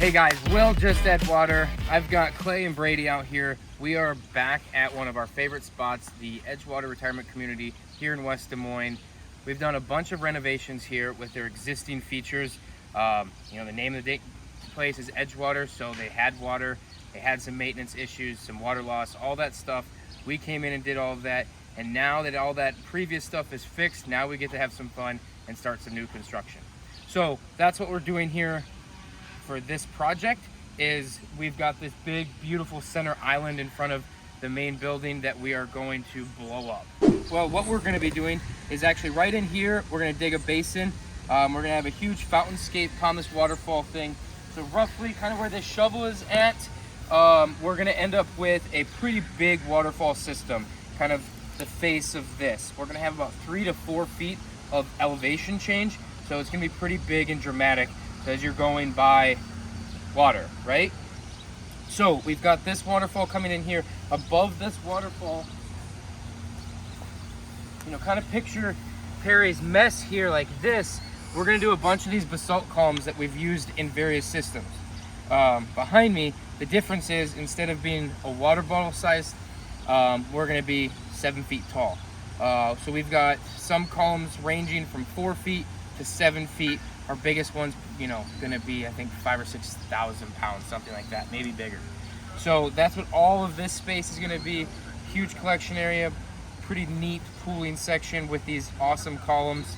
Hey guys, Will, just Edgewater. I've got Clay and Brady out here. We are back at one of our favorite spots, the Edgewater Retirement Community here in West Des Moines. We've done a bunch of renovations here with their existing features. The name of the place is Edgewater, so they had water, they had some maintenance issues, some water loss, all that stuff. We came in and did all of that, and now that all that previous stuff is fixed, now we get to have some fun and start some new construction. So that's what we're doing here for this project. Is we've got this big beautiful center island in front of the main building that we are going to blow up. Well, what we're going to be doing is actually right in here we're going to dig a basin. We're going to have a huge fountainscape on this waterfall thing. So roughly kind of where this shovel is at, we're going to end up with a pretty big waterfall system, kind of the face of this. We're going to have about 3 to 4 feet of elevation change, so it's going to be pretty big and dramatic as you're going by water, right? So we've got this waterfall coming in here. Above this waterfall, kind of picture Perry's mess here like this. We're going to do a bunch of these basalt columns that we've used in various systems. Behind me, the difference is instead of being a water bottle size, we're going to be 7 feet tall. So we've got some columns ranging from 4 feet to 7 feet. Our biggest one's, going to be, I think, 5,000 or 6,000 pounds, something like that, maybe bigger. So that's what all of this space is going to be. Huge collection area, pretty neat pooling section with these awesome columns.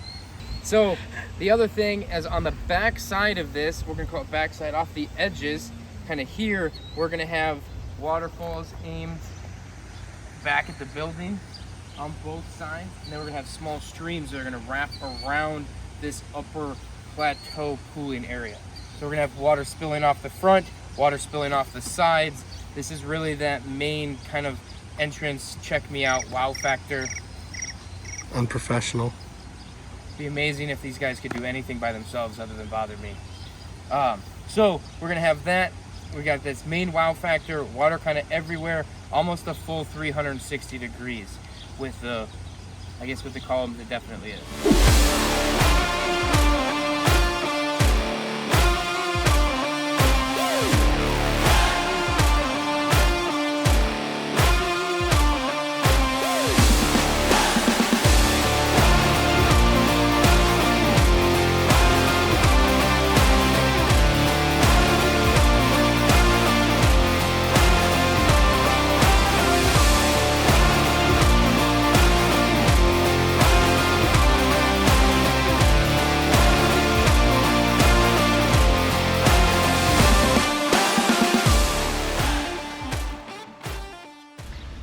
So the other thing is on the back side of this, we're going to call it backside, off the edges, kind of here, we're going to have waterfalls aimed back at the building on both sides. And then we're going to have small streams that are going to wrap around this upper plateau pooling area. So we're gonna have water spilling off the front, water spilling off the sides. This is really that main kind of entrance, check me out, wow factor. Unprofessional. It'd be amazing if these guys could do anything by themselves other than bother me. So we're gonna have that. We got this main wow factor, water kind of everywhere, almost a full 360 degrees with the, with the columns, it definitely is.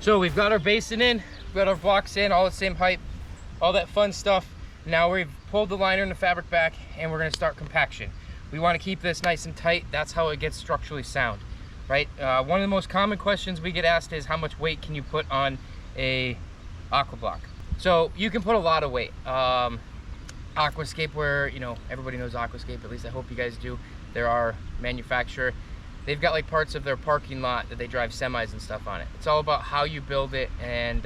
So we've got our basin in, we've got our blocks in, all the same height, all that fun stuff. Now we've pulled the liner and the fabric back and we're gonna start compaction. We wanna keep this nice and tight. That's how it gets structurally sound, right? One of the most common questions we get asked is how much weight can you put on a aqua block? So you can put a lot of weight. Aquascape, where, everybody knows Aquascape, at least I hope you guys do. They're our manufacturer. They've got like parts of their parking lot that they drive semis and stuff on it. It's all about how you build it and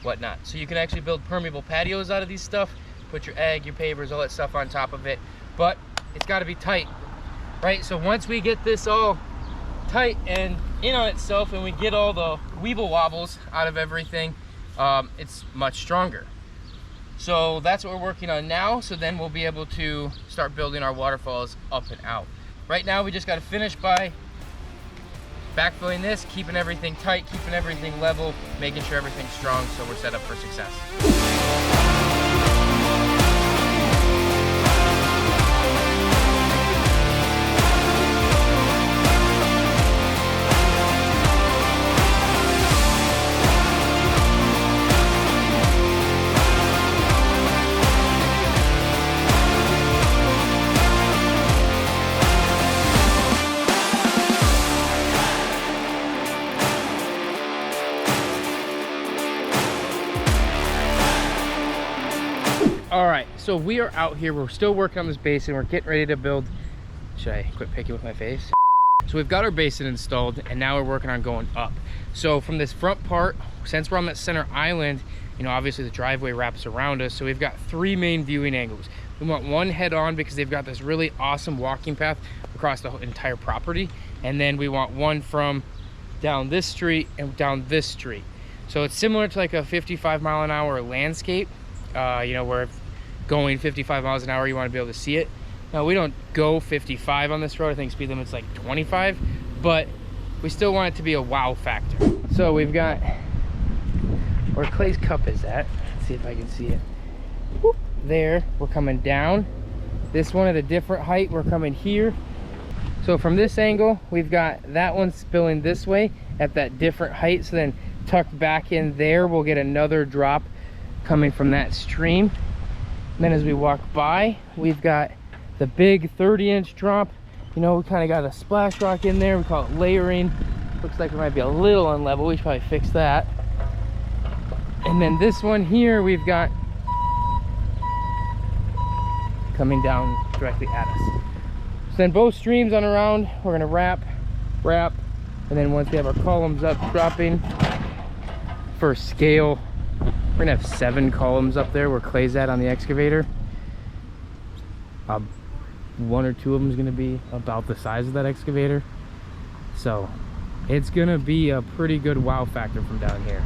whatnot. So you can actually build permeable patios out of these stuff, put your egg, your pavers, all that stuff on top of it, but it's got to be tight, right? So once we get this all tight and in on itself and we get all the weeble wobbles out of everything, it's much stronger. So that's what we're working on now. So then we'll be able to start building our waterfalls up and out. Right now, we just got to finish by backfilling this, keeping everything tight, keeping everything level, making sure everything's strong so we're set up for success. All right, so we are out here. We're still working on this basin. We're getting ready to build. Should I quit picking with my face? So we've got our basin installed and now we're working on going up. So from this front part, since we're on that center island, obviously the driveway wraps around us. So we've got 3 main viewing angles. We want one head on because they've got this really awesome walking path across the entire property. And then we want one from down this street and down this street. So it's similar to like a 55-mile-an-hour landscape, you know, where going 55 miles an hour, you want to be able to see it. Now, we don't go 55 on this road. I think speed limit's like 25, but we still want it to be a wow factor. So we've got where Clay's cup is at. Let's see if I can see it. Whoop, there, we're coming down. This one at a different height, we're coming here. So from this angle, we've got that one spilling this way at that different height. So then tucked back in there, we'll get another drop coming from that stream. And then as we walk by, we've got the big 30-inch drop. You know, we kind of got a splash rock in there. We call it layering. Looks like it might be a little unlevel. We should probably fix that. And then this one here, we've got coming down directly at us. So then both streams on around, we're gonna wrap, and then once we have our columns up dropping for scale, we're gonna have 7 columns up there where Clay's at on the excavator. 1 or 2 of them is gonna be about the size of that excavator. So it's gonna be a pretty good wow factor from down here.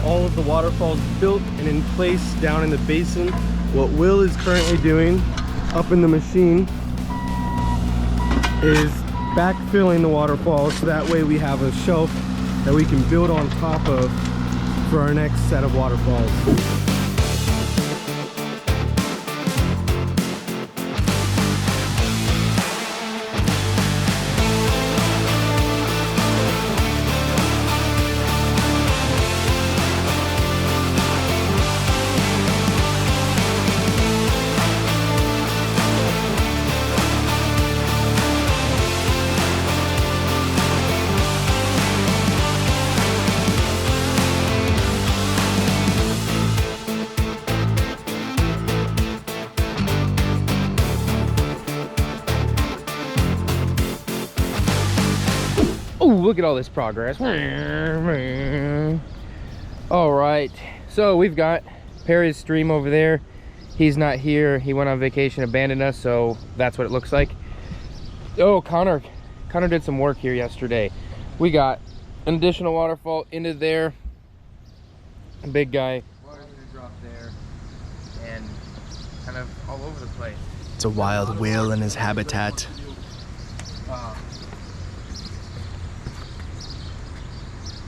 All of the waterfalls built and in place down in the basin. What Will is currently doing up in the machine is backfilling the waterfalls, so that way we have a shelf that we can build on top of for our next set of waterfalls. Oh, look at all this progress. All right, so we've got Perry's stream over there. He's not here. He went on vacation, abandoned us, so that's what it looks like. Oh, Connor did some work here yesterday. We got an additional waterfall into there. A big guy. Water's gonna drop there, and kind of all over the place. It's a wild whale in his habitat.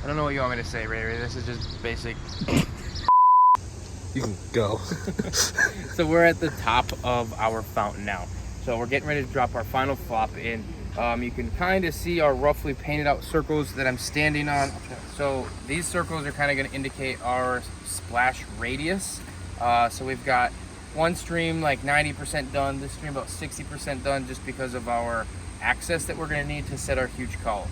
I don't know what you want me to say, Ray. This is just basic. You can go. So we're at the top of our fountain now. So we're getting ready to drop our final flop in. You can kind of see our roughly painted out circles that I'm standing on. So these circles are kind of going to indicate our splash radius. So we've got one stream like 90% done, this stream about 60% done, just because of our access that we're going to need to set our huge columns.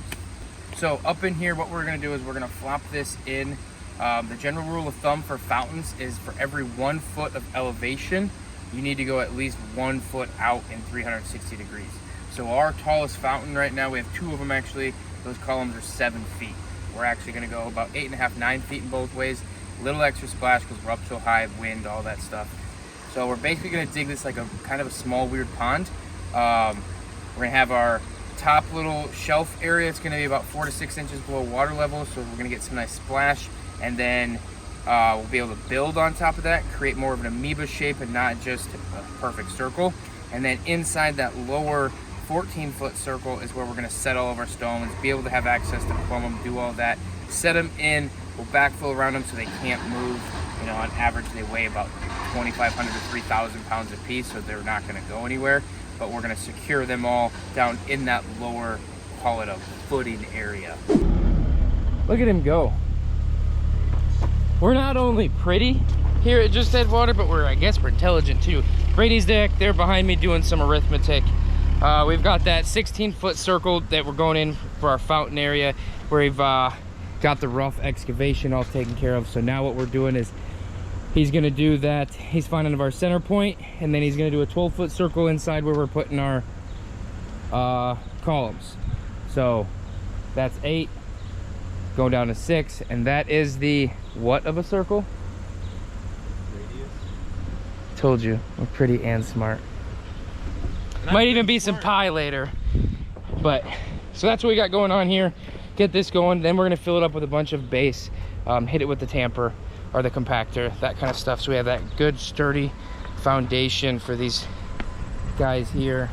So up in here, what we're going to do is we're going to flop this in. The general rule of thumb for fountains is for every 1 foot of elevation, you need to go at least 1 foot out in 360 degrees. So our tallest fountain right now, we have 2 of them actually. Those columns are 7 feet. We're actually going to go about 8.5, 9 feet in both ways. A little extra splash because we're up so high, wind, all that stuff. So we're basically going to dig this like a kind of a small weird pond. We're going to have our top little shelf area. It's going to be about 4 to 6 inches below water level, so we're going to get some nice splash, and then we'll be able to build on top of that, create more of an amoeba shape and not just a perfect circle. And then inside that lower 14-foot circle is where we're going to set all of our stones, be able to have access to plumb them, do all that, set them in. We'll backfill around them so they can't move. You know, on average they weigh about 2,500 to 3,000 pounds a piece, so they're not going to go anywhere. But we're going to secure them all down in that lower, call it a footing area. Look at him go. We're not only pretty here at Just Edgewater, but I guess we're intelligent too. Brady's there behind me doing some arithmetic. We've got that 16-foot circle that we're going in for our fountain area, where we've got the rough excavation all taken care of. So now what we're doing is he's gonna do that. He's finding our center point, and then he's gonna do a 12-foot circle inside where we're putting our columns. So that's 8, going down to 6, and that is the what of a circle? Radius. Told you, we're pretty and smart. Might even be some pie later. But so that's what we got going on here. Get this going, then we're gonna fill it up with a bunch of base, hit it with the tamper or the compactor, that kind of stuff, so we have that good sturdy foundation for these guys here.